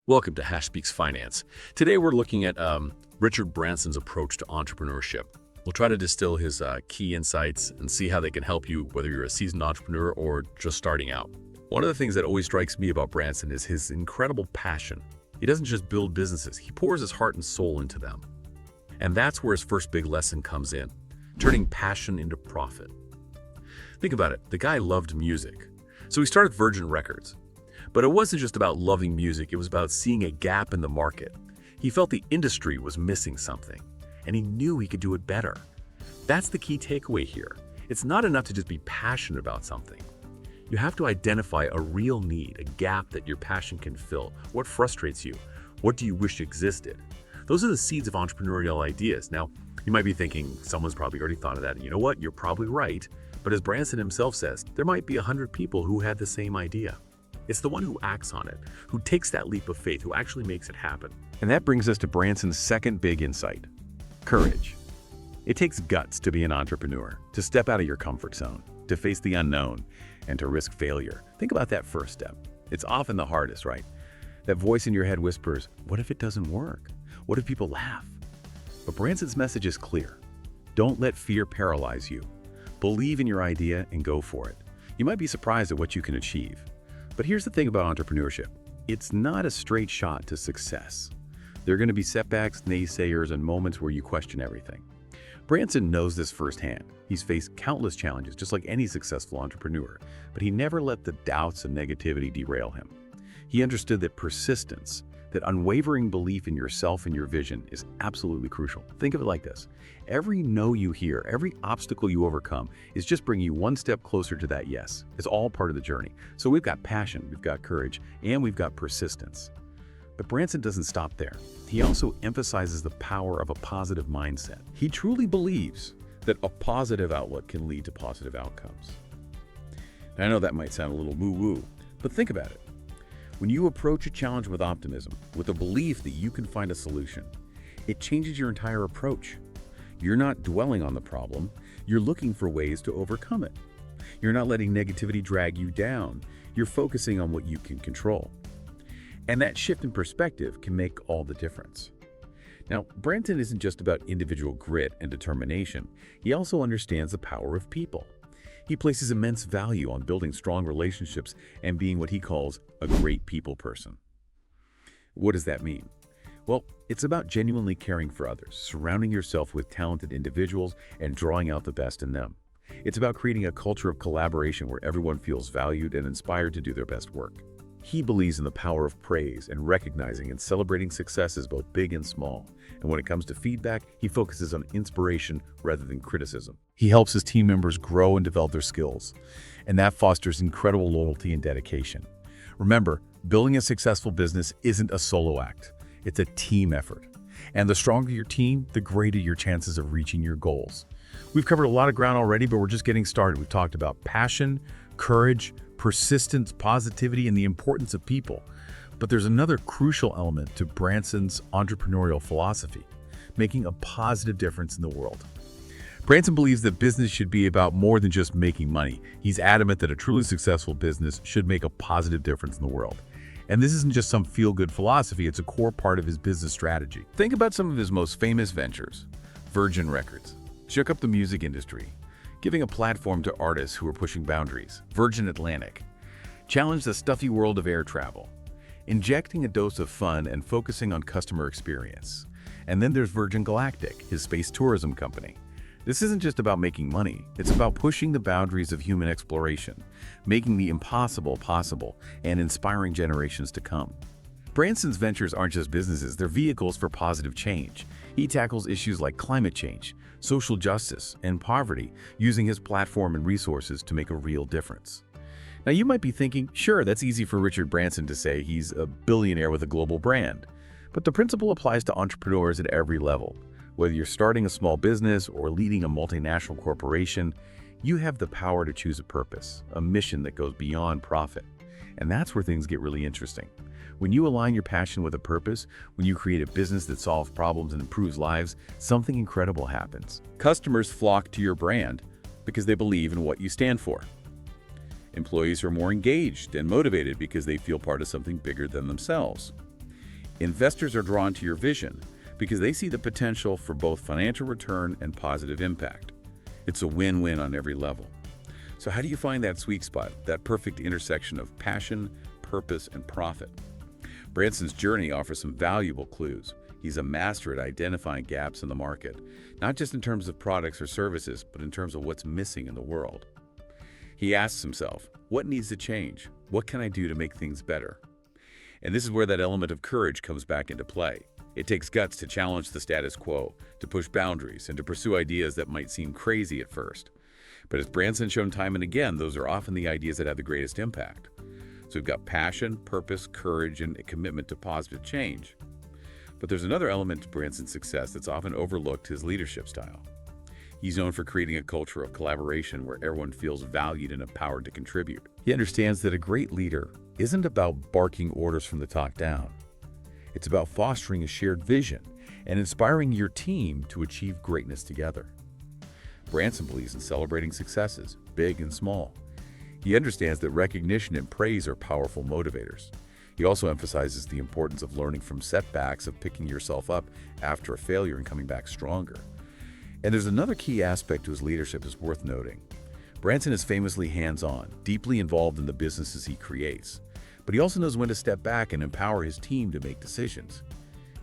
Welcome to Speaks Finance. Today we're looking at Richard Branson's approach to entrepreneurship. We'll try to distill his key insights and see how they can help you, whether you're a seasoned entrepreneur or just starting out. One of the things that always strikes me about Branson is his incredible passion. He doesn't just build businesses, he pours his heart and soul into them. And that's where his first big lesson comes in, turning passion into profit. Think about it, the guy loved music. So he started Virgin Records. But it wasn't just about loving music, it was about seeing a gap in the market. He felt the industry was missing something, and he knew he could do it better. That's the key takeaway here. It's not enough to just be passionate about something. You have to identify a real need, a gap that your passion can fill. What frustrates you? What do you wish existed? Those are the seeds of entrepreneurial ideas. Now, you might be thinking, someone's probably already thought of that. And you know what? You're probably right. But as Branson himself says, there might be 100 people who had the same idea. It's the one who acts on it, who takes that leap of faith, who actually makes it happen. And that brings us to Branson's second big insight, courage. It takes guts to be an entrepreneur, to step out of your comfort zone, to face the unknown, and to risk failure. Think about that first step. It's often the hardest, right? That voice in your head whispers, what if it doesn't work? What if people laugh? But Branson's message is clear. Don't let fear paralyze you. Believe in your idea and go for it. You might be surprised at what you can achieve. But here's the thing about entrepreneurship. It's not a straight shot to success. There are going to be setbacks, naysayers, and moments where you question everything. Branson knows this firsthand. He's faced countless challenges, just like any successful entrepreneur, but he never let the doubts and negativity derail him. He understood that persistence, that unwavering belief in yourself and your vision is absolutely crucial. Think of it like this. Every no you hear, every obstacle you overcome is just bringing you one step closer to that yes. It's all part of the journey. So we've got passion, we've got courage, and we've got persistence. But Branson doesn't stop there. He also emphasizes the power of a positive mindset. He truly believes that a positive outlook can lead to positive outcomes. Now, I know that might sound a little woo-woo, but think about it. When you approach a challenge with optimism, with a belief that you can find a solution, it changes your entire approach. You're not dwelling on the problem, you're looking for ways to overcome it. You're not letting negativity drag you down, you're focusing on what you can control. And that shift in perspective can make all the difference. Now, Branson isn't just about individual grit and determination, he also understands the power of people. He places immense value on building strong relationships and being what he calls a great people person. What does that mean? Well, it's about genuinely caring for others, surrounding yourself with talented individuals and drawing out the best in them. It's about creating a culture of collaboration where everyone feels valued and inspired to do their best work. He believes in the power of praise and recognizing and celebrating successes both big and small. And when it comes to feedback, he focuses on inspiration rather than criticism. He helps his team members grow and develop their skills, and that fosters incredible loyalty and dedication. Remember, building a successful business isn't a solo act. It's a team effort. And the stronger your team, the greater your chances of reaching your goals. We've covered a lot of ground already, but we're just getting started. We've talked about passion, courage, persistence, positivity, and the importance of people. But there's another crucial element to Branson's entrepreneurial philosophy, making a positive difference in the world. Branson believes that business should be about more than just making money. He's adamant that a truly successful business should make a positive difference in the world. And this isn't just some feel-good philosophy, it's a core part of his business strategy. Think about some of his most famous ventures. Virgin Records shook up the music industry, giving a platform to artists who are pushing boundaries. Virgin Atlantic challenged the stuffy world of air travel, injecting a dose of fun and focusing on customer experience. And then there's Virgin Galactic, his space tourism company. This isn't just about making money, it's about pushing the boundaries of human exploration, making the impossible possible, and inspiring generations to come. Branson's ventures aren't just businesses, they're vehicles for positive change. He tackles issues like climate change, social justice, and poverty, using his platform and resources to make a real difference. Now, you might be thinking, sure, that's easy for Richard Branson to say, he's a billionaire with a global brand. But the principle applies to entrepreneurs at every level. Whether you're starting a small business or leading a multinational corporation, you have the power to choose a purpose, a mission that goes beyond profit. And that's where things get really interesting. When you align your passion with a purpose, when you create a business that solves problems and improves lives, something incredible happens. Customers flock to your brand because they believe in what you stand for. Employees are more engaged and motivated because they feel part of something bigger than themselves. Investors are drawn to your vision because they see the potential for both financial return and positive impact. It's a win-win on every level. So how do you find that sweet spot, that perfect intersection of passion, purpose, and profit? Branson's journey offers some valuable clues. He's a master at identifying gaps in the market, not just in terms of products or services, but in terms of what's missing in the world. He asks himself, what needs to change? What can I do to make things better? And this is where that element of courage comes back into play. It takes guts to challenge the status quo, to push boundaries, and to pursue ideas that might seem crazy at first. But as Branson's shown time and again, those are often the ideas that have the greatest impact. So we've got passion, purpose, courage, and a commitment to positive change. But there's another element to Branson's success that's often overlooked: his leadership style. He's known for creating a culture of collaboration where everyone feels valued and empowered to contribute. He understands that a great leader isn't about barking orders from the top down. It's about fostering a shared vision and inspiring your team to achieve greatness together. Branson believes in celebrating successes, big and small. He understands that recognition and praise are powerful motivators. He also emphasizes the importance of learning from setbacks, of picking yourself up after a failure and coming back stronger. And there's another key aspect to his leadership is worth noting. Branson is famously hands-on, deeply involved in the businesses he creates. But he also knows when to step back and empower his team to make decisions.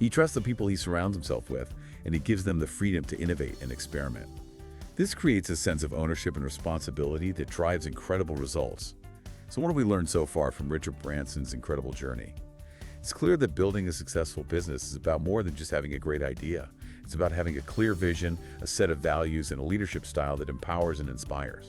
He trusts the people he surrounds himself with, and he gives them the freedom to innovate and experiment. This creates a sense of ownership and responsibility that drives incredible results. So what have we learned so far from Richard Branson's incredible journey? It's clear that building a successful business is about more than just having a great idea. It's about having a clear vision, a set of values, and a leadership style that empowers and inspires.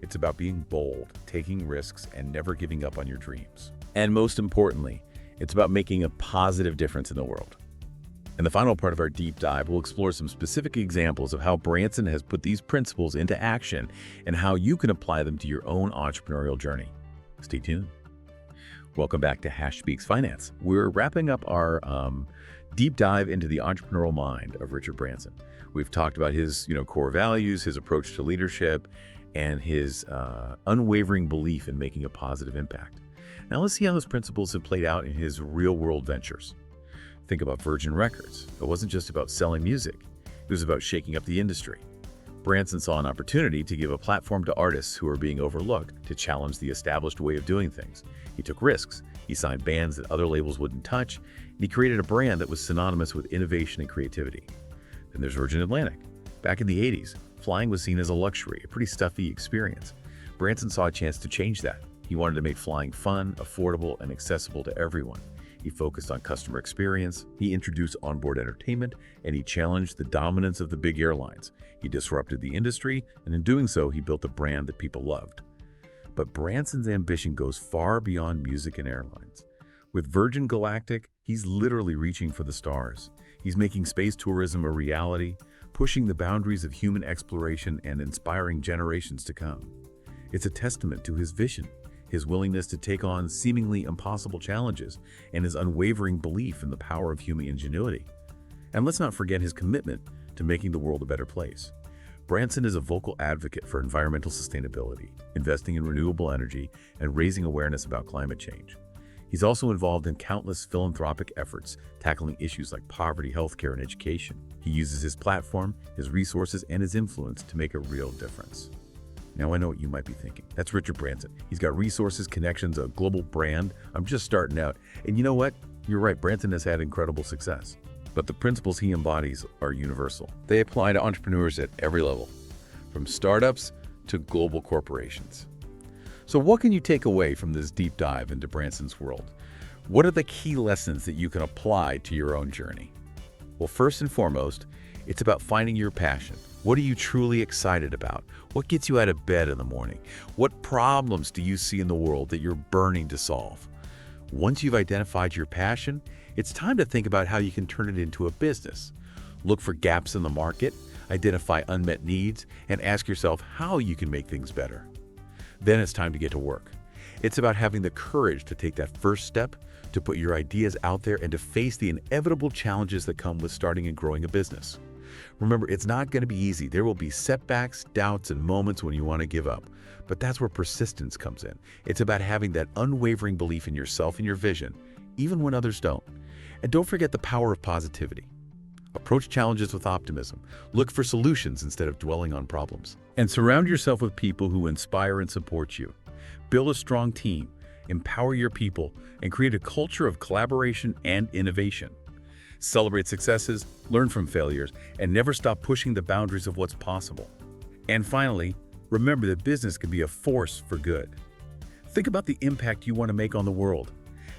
It's about being bold, taking risks, and never giving up on your dreams. And most importantly, it's about making a positive difference in the world. In the final part of our deep dive, we'll explore some specific examples of how Branson has put these principles into action and how you can apply them to your own entrepreneurial journey. Stay tuned. Welcome back to Hash Speaks Finance. We're wrapping up our deep dive into the entrepreneurial mind of Richard Branson. We've talked about his core values, his approach to leadership, and his unwavering belief in making a positive impact. Now let's see how those principles have played out in his real-world ventures. Think about Virgin Records. It wasn't just about selling music. It was about shaking up the industry. Branson saw an opportunity to give a platform to artists who are being overlooked, to challenge the established way of doing things. He took risks. He signed bands that other labels wouldn't touch, and he created a brand that was synonymous with innovation and creativity. Then there's Virgin Atlantic. Back in the 80s, flying was seen as a luxury, a pretty stuffy experience. Branson saw a chance to change that. He wanted to make flying fun, affordable, and accessible to everyone. He focused on customer experience, he introduced onboard entertainment, and he challenged the dominance of the big airlines. He disrupted the industry, and in doing so, he built a brand that people loved. But Branson's ambition goes far beyond music and airlines. With Virgin Galactic, he's literally reaching for the stars. He's making space tourism a reality, pushing the boundaries of human exploration and inspiring generations to come. It's a testament to his vision, his willingness to take on seemingly impossible challenges, and his unwavering belief in the power of human ingenuity. And let's not forget his commitment to making the world a better place. Branson is a vocal advocate for environmental sustainability, investing in renewable energy, and raising awareness about climate change. He's also involved in countless philanthropic efforts, tackling issues like poverty, healthcare, and education. He uses his platform, his resources, and his influence to make a real difference. Now I know what you might be thinking. That's Richard Branson. He's got resources, connections, a global brand. I'm just starting out. And you know what? You're right, Branson has had incredible success. But the principles he embodies are universal. They apply to entrepreneurs at every level, from startups to global corporations. So what can you take away from this deep dive into Branson's world? What are the key lessons that you can apply to your own journey? Well, first and foremost, it's about finding your passion. What are you truly excited about? What gets you out of bed in the morning? What problems do you see in the world that you're burning to solve? Once you've identified your passion, it's time to think about how you can turn it into a business. Look for gaps in the market, identify unmet needs, and ask yourself how you can make things better. Then it's time to get to work. It's about having the courage to take that first step, to put your ideas out there, and to face the inevitable challenges that come with starting and growing a business. Remember, it's not going to be easy. There will be setbacks, doubts, and moments when you want to give up. But that's where persistence comes in. It's about having that unwavering belief in yourself and your vision, even when others don't. And don't forget the power of positivity. Approach challenges with optimism. Look for solutions instead of dwelling on problems. And surround yourself with people who inspire and support you. Build a strong team, empower your people, and create a culture of collaboration and innovation. Celebrate successes, learn from failures, and never stop pushing the boundaries of what's possible. And finally, remember that business can be a force for good. Think about the impact you want to make on the world.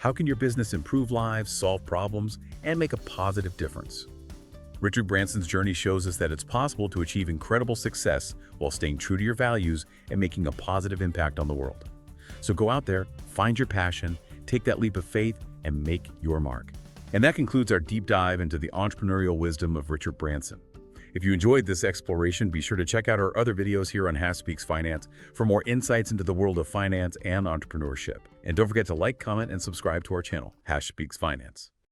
How can your business improve lives, solve problems, and make a positive difference? Richard Branson's journey shows us that it's possible to achieve incredible success while staying true to your values and making a positive impact on the world. So go out there, find your passion, take that leap of faith, and make your mark. And that concludes our deep dive into the entrepreneurial wisdom of Richard Branson. If you enjoyed this exploration, be sure to check out our other videos here on Speaks Finance for more insights into the world of finance and entrepreneurship. And don't forget to like, comment, and subscribe to our channel, Speaks Finance.